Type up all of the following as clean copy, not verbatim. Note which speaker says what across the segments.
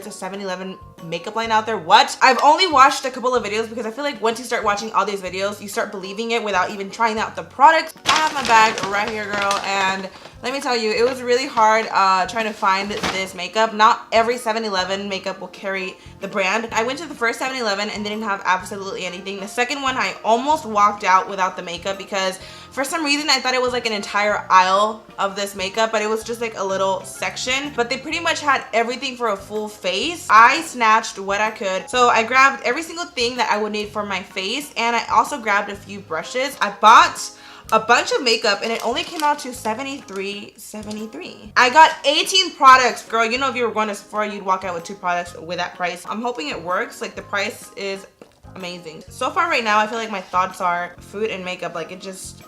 Speaker 1: there's a 7-Eleven makeup line out there. What? I've only watched a couple of videos because I feel like once you start watching all these videos, you start believing it without even trying out the product. I have my bag right here, girl, and let me tell you, it was really hard trying to find this makeup. Not every 7-Eleven makeup will carry the brand. I went to the first 7-Eleven and didn't have absolutely anything. The second one, I almost walked out without the makeup because for some reason I thought it was like an entire aisle of this makeup, but it was just like a little section. But they pretty much had everything for a full face. I snatched what I could. So I grabbed every single thing that I would need for my face, and I also grabbed a few brushes. I bought a bunch of makeup and it only came out to $73.73. I got 18 products, girl. You know, if you were going to Sephora, you'd walk out with 2 products with that price. I'm hoping it works. Like, the price is amazing. So far right now, I feel like my thoughts are food and makeup. Like, it just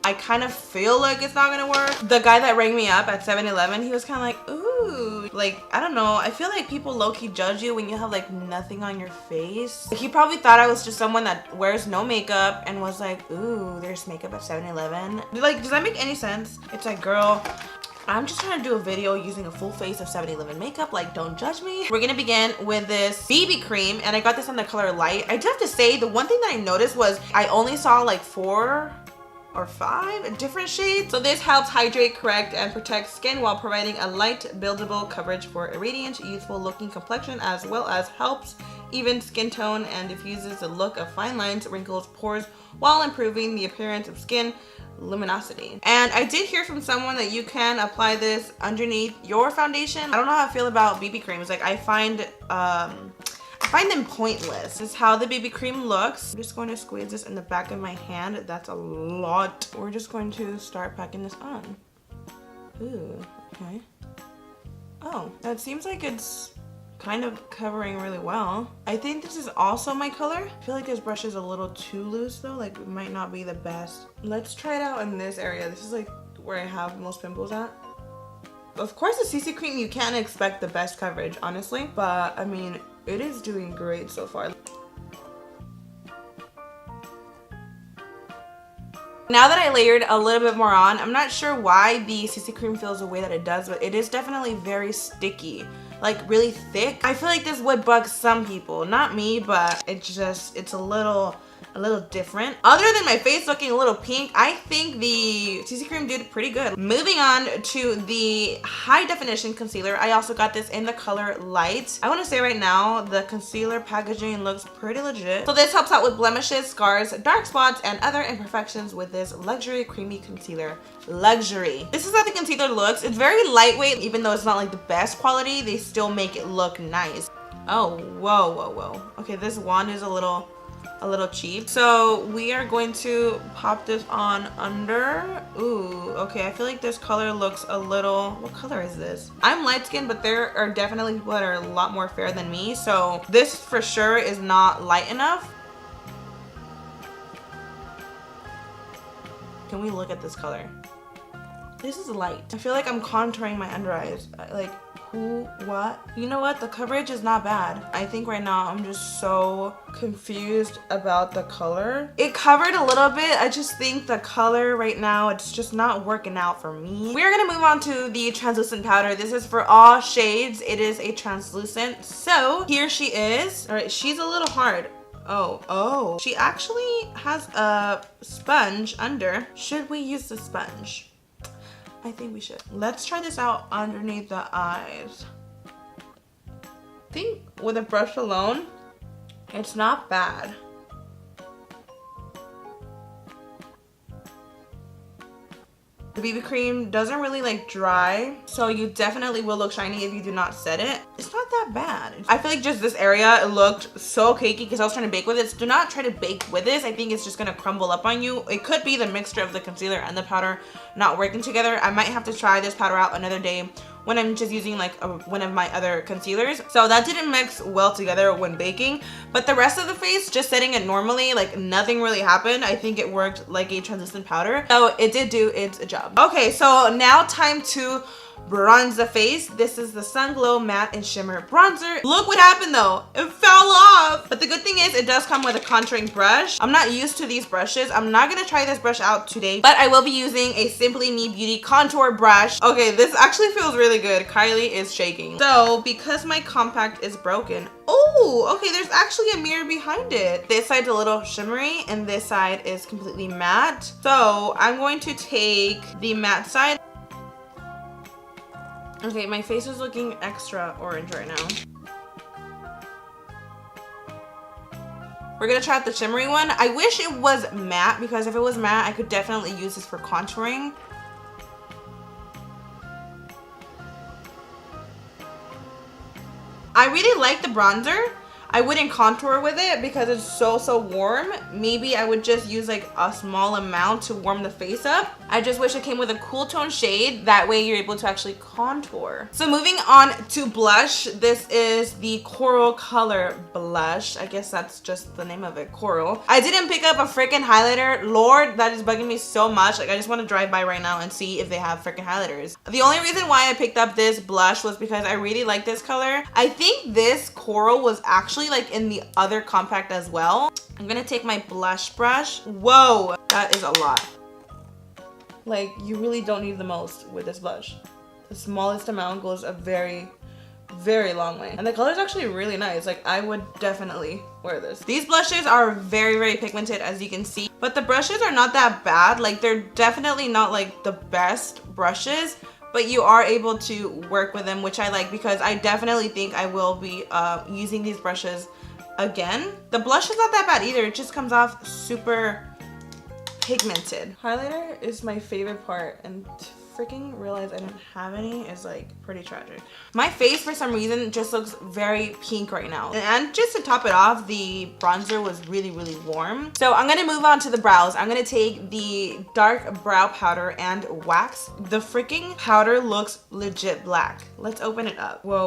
Speaker 1: I kind of feel like it's not gonna work. The guy that rang me up at 7-Eleven, he was kind of like, ooh, like, I don't know. I feel like people low-key judge you when you have like nothing on your face. Like, he probably thought I was just someone that wears no makeup and was like, ooh, there's makeup at 7-Eleven. Like, does that make any sense? It's like, girl, I'm just trying to do a video using a full face of 7-Eleven makeup. Like, don't judge me. We're gonna begin with this BB cream, and I got this in the color Light. I do have to say, the one thing that I noticed was I only saw like 4 or 5 different shades. So this helps hydrate, correct, and protect skin while providing a light, buildable coverage for a radiant, youthful looking complexion, as well as helps even skin tone and diffuses the look of fine lines, wrinkles, pores, while improving the appearance of skin luminosity. And I did hear from someone that you can apply this underneath your foundation. I don't know how I feel about BB creams. Like, I find them pointless. This is how the BB cream looks. I'm just going to squeeze this in the back of my hand. That's a lot. We're just going to start packing this on. Ooh, okay. Oh, that seems like it's kind of covering really well. I think this is also my color. I feel like this brush is a little too loose though. Like, it might not be the best. Let's try it out in this area. This is like where I have most pimples at. Of course, the CC cream, you can't expect the best coverage, honestly. But I mean, it is doing great so far. Now that I layered a little bit more on, I'm not sure why the CC cream feels the way that it does, but it is definitely very sticky, like really thick. I feel like this would bug some people, not me, but it's a little different. Other than my face looking a little pink, I think the CC cream did pretty good. Moving on to the high definition concealer. I also got this in the color Light. I want to say right now, the concealer packaging looks pretty legit. So this helps out with blemishes, scars, dark spots, and other imperfections with this luxury creamy concealer. Luxury. This is how the concealer looks. It's very lightweight. Even though it's not like the best quality, they still make it look nice. Oh, whoa, whoa, whoa. Okay, this wand is a little cheap. So we are going to pop this on under. Ooh, okay, I feel like this color looks a little, what color is this? I'm light skinned, but there are definitely people that are a lot more fair than me. So this for sure is not light enough. Can we look at this color? This is light. I feel like I'm contouring my under eyes. Like, who, what? You know what? The coverage is not bad. I think right now I'm just so confused about the color. It covered a little bit. I just think the color right now, it's just not working out for me. We're gonna move on to the translucent powder. This is for all shades. It is a translucent. So here she is. All right, she's a little hard. Oh, she actually has a sponge under. Should we use the sponge? I think we should. Let's try this out underneath the eyes. I think with a brush alone, it's not bad. The BB cream doesn't really like dry, so you definitely will look shiny if you do not set it. It's not that bad. I feel like just this area, it looked so cakey because I was trying to bake with it. So do not try to bake with this. I think it's just gonna crumble up on you. It could be the mixture of the concealer and the powder not working together. I might have to try this powder out another day when I'm just using like one of my other concealers. So that didn't mix well together when baking, but the rest of the face, just setting it normally, like nothing really happened. I think it worked like a translucent powder. So it did do its job. Okay, so now time to bronze the face. This is the Sun Glow Matte and Shimmer Bronzer. Look what happened though. It fell off. But the good thing is it does come with a contouring brush. I'm not used to these brushes. I'm not going to try this brush out today, but I will be using a Simply Me Beauty contour brush. Okay, this actually feels really good. Kylie is shaking. So because my compact is broken, oh, okay, there's actually a mirror behind it. This side's a little shimmery and this side is completely matte. So I'm going to take the matte side. Okay, my face is looking extra orange right now. We're gonna try out the shimmery one. I wish it was matte, because if it was matte, I could definitely use this for contouring. I really like the bronzer. I wouldn't contour with it because it's so warm. Maybe I would just use like a small amount to warm the face up. I just wish it came with a cool tone shade. That way you're able to actually contour. So moving on to blush. This is the Coral Color Blush. I guess that's just the name of it, Coral. I didn't pick up a freaking highlighter. Lord, that is bugging me so much. Like I just want to drive by right now and see if they have freaking highlighters. The only reason why I picked up this blush was because I really like this color. I think this Coral was actually like in the other compact as well. I'm gonna take my blush brush. Whoa, that is a lot. Like you really don't need the most with this blush. The smallest amount goes a very long way. And the color is actually really nice. Like I would definitely wear this. These blushes are very pigmented, as you can see, but the brushes are not that bad. Like they're definitely not like the best brushes, but you are able to work with them, which I like, because I definitely think I will be using these brushes again. The blush is not that bad either. It just comes off super pigmented. Highlighter is my favorite part, and to freaking realize I didn't have any is like pretty tragic. My face for some reason just looks very pink right now. And just to top it off, the bronzer was really warm. So I'm gonna move on to the brows. I'm gonna take the dark brow powder and wax. The freaking powder looks legit black. Let's open it up. Whoa.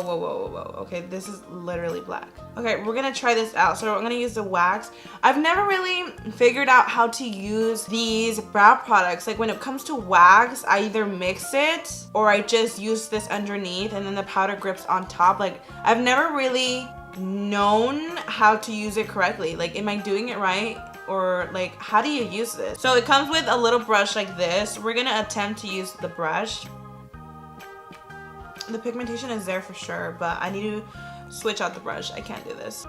Speaker 1: Okay, this is literally black. Okay, we're gonna try this out. So I'm gonna use the wax. I've never really figured out how to use these brow products. Like when it comes to wax, I either mix it or I just use this underneath and then the powder grips on top. Like I've never really known how to use it correctly. Like, am I doing it right? Or like, how do you use this? So it comes with a little brush like this. We're gonna attempt to use the brush. The pigmentation is there for sure, but I need to switch out the brush. I can't do this.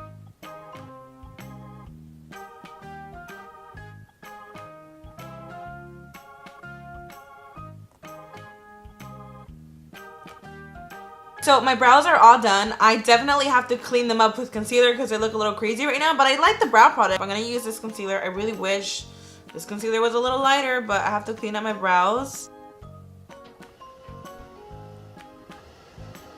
Speaker 1: So my brows are all done. I definitely have to clean them up with concealer because they look a little crazy right now, but I like the brow product. I'm gonna use this concealer. I really wish this concealer was a little lighter, but I have to clean up my brows.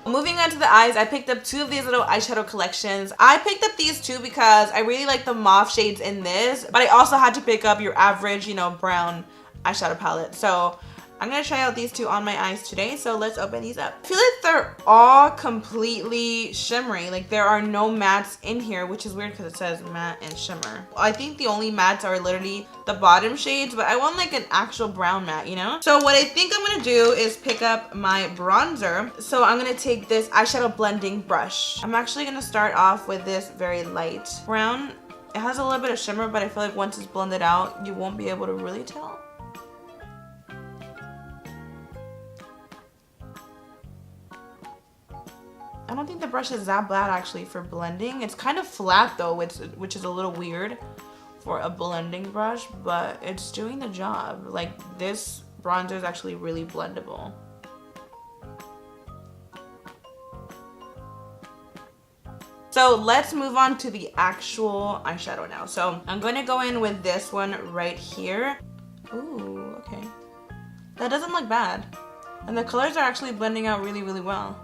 Speaker 1: Moving on to the eyes, I picked up two of these little eyeshadow collections. I picked up these two because I really like the mauve shades in this, but I also had to pick up your average, you know, brown eyeshadow palette. So I'm gonna try out these two on my eyes today, so let's open these up. I feel like they're all completely shimmery. Like there are no mattes in here, which is weird because it says matte and shimmer. I think the only mattes are literally the bottom shades, but I want like an actual brown matte, you know? So what I think I'm gonna do is pick up my bronzer. So I'm gonna take this eyeshadow blending brush. I'm actually gonna start off with this very light brown. It has a little bit of shimmer, but I feel like once it's blended out, you won't be able to really tell. I don't think the brush is that bad actually for blending. It's kind of flat though, which is a little weird for a blending brush, but it's doing the job. Like this bronzer is actually really blendable. So let's move on to the actual eyeshadow now. So I'm going to go in with this one right here. Ooh, okay. That doesn't look bad. And the colors are actually blending out really well.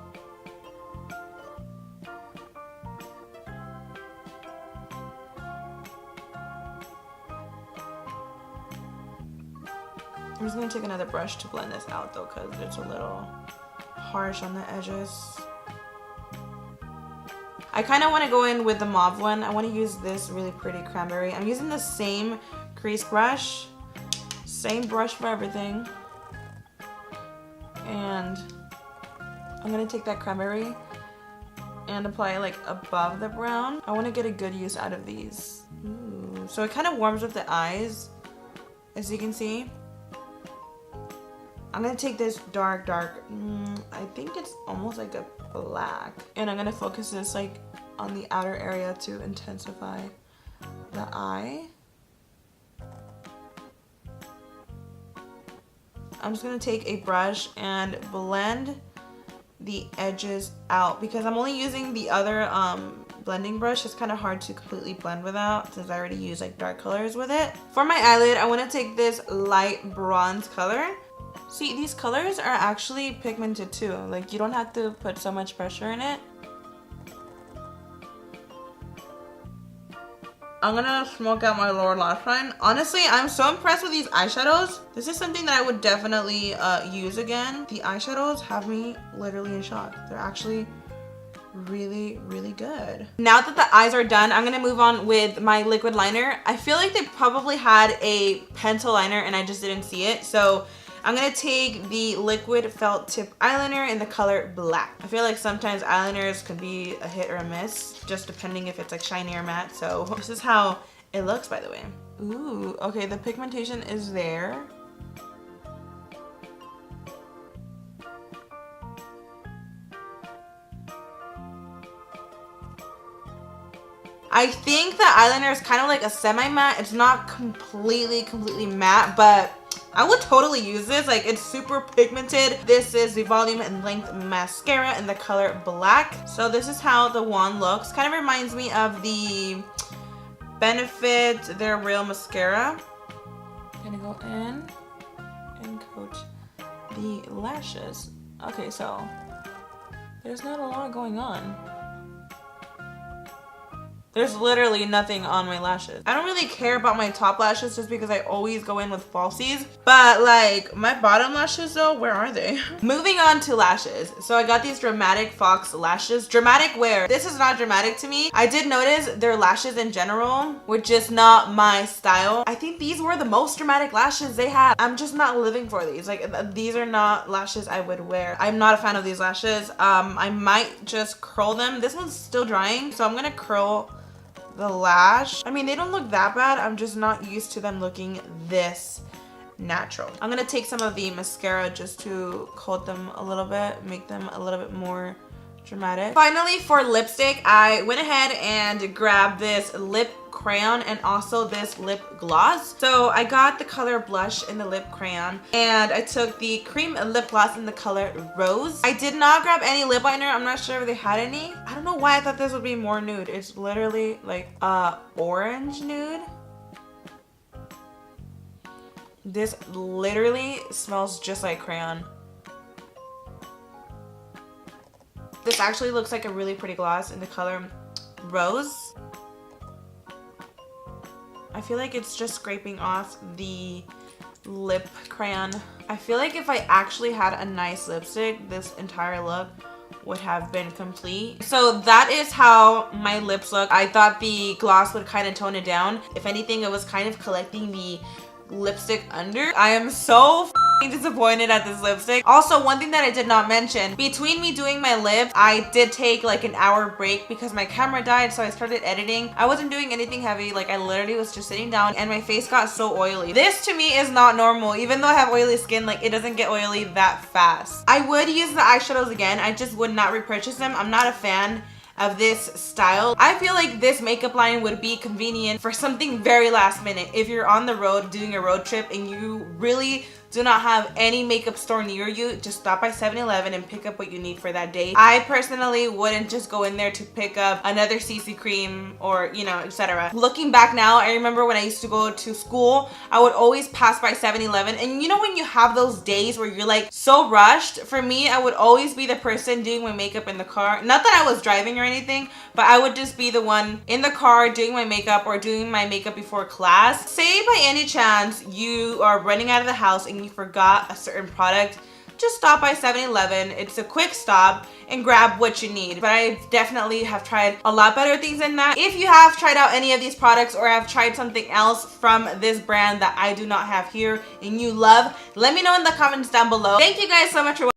Speaker 1: I'm just gonna take another brush to blend this out though, because it's a little harsh on the edges. I kind of want to go in with the mauve one. I want to use this really pretty cranberry. I'm using the same crease brush, same brush for everything. And I'm gonna take that cranberry and apply it like above the brown. I want to get a good use out of these. Ooh. So it kind of warms up the eyes, as you can see. I'm gonna take this dark, I think it's almost like a black. And I'm gonna focus this like on the outer area to intensify the eye. I'm just gonna take a brush and blend the edges out because I'm only using the other blending brush. It's kind of hard to completely blend without since I already use like dark colors with it. For my eyelid, I want to take this light bronze color. See, these colors are actually pigmented too. Like, you don't have to put so much pressure in it. I'm gonna smoke out my lower lash line. Honestly, I'm so impressed with these eyeshadows. This is something that I would definitely use again. The eyeshadows have me literally in shock. They're actually really, really good. Now that the eyes are done, I'm gonna move on with my liquid liner. I feel like they probably had a pencil liner and I just didn't see it. So I'm gonna take the liquid felt tip eyeliner in the color black. I feel like sometimes eyeliners can be a hit or a miss, just depending if it's like shiny or matte. So this is how it looks, by the way. Ooh, okay, the pigmentation is there. I think the eyeliner is kind of like a semi-matte. It's not completely matte, but I would totally use this. Like, it's super pigmented. This is the Volume and Length Mascara in the color black. So this is how the wand looks. Kind of reminds me of the Benefit They're Real Mascara. I'm gonna go in and coat the lashes. Okay, so there's not a lot going on. There's literally nothing on my lashes. I don't really care about my top lashes just because I always go in with falsies. But like my bottom lashes though, where are they? Moving on to lashes. So I got these Dramatic Fox lashes. Dramatic wear. This is not dramatic to me. I did notice their lashes in general were just not my style. I think these were the most dramatic lashes they had. I'm just not living for these. Like, these are not lashes I would wear. I'm not a fan of these lashes. I might just curl them. This one's still drying, so I'm gonna curl the lash. I mean, they don't look that bad. I'm just not used to them looking this natural. I'm gonna take some of the mascara just to coat them a little bit, make them a little bit more dramatic. Finally, for lipstick, I went ahead and grabbed this lip crayon and also this lip gloss. So I got the color Blush in the lip crayon and I took the cream lip gloss in the color Rose. I did not grab any lip liner. I'm not sure if they had any. I don't know why I thought this would be more nude. It's literally like orange nude. This literally smells just like crayon. This actually looks like a really pretty gloss in the color Rose. I feel like it's just scraping off the lip crayon. I feel like if I actually had a nice lipstick, this entire look would have been complete. So that is how my lips look. I thought the gloss would kind of tone it down. If anything, it was kind of collecting the lipstick under. I am so disappointed at this lipstick. Also, one thing that I did not mention, between me doing my lips, I did take like an hour break because my camera died, so I started editing. I wasn't doing anything heavy. Like, I literally was just sitting down and my face got so oily. This to me is not normal. Even though I have oily skin, like, it doesn't get oily that fast. I would use the eyeshadows again. I just would not repurchase them. I'm not a fan of this style. I feel like this makeup line would be convenient for something very last minute. If you're on the road doing a road trip and you really do not have any makeup store near you, just stop by 7-Eleven and pick up what you need for that day. I personally wouldn't just go in there to pick up another CC cream or, you know, etc. Looking back now, I remember when I used to go to school, I would always pass by 7-Eleven, and you know when you have those days where you're like so rushed? For me, I would always be the person doing my makeup in the car. Not that I was driving or anything, but I would just be the one in the car doing my makeup or doing my makeup before class. Say by any chance you are running out of the house and you forgot a certain product, just stop by 7-Eleven. It's a quick stop and grab what you need. But I definitely have tried a lot better things than that. If you have tried out any of these products or have tried something else from this brand that I do not have here and you love, let me know in the comments down below. Thank you guys so much for watching.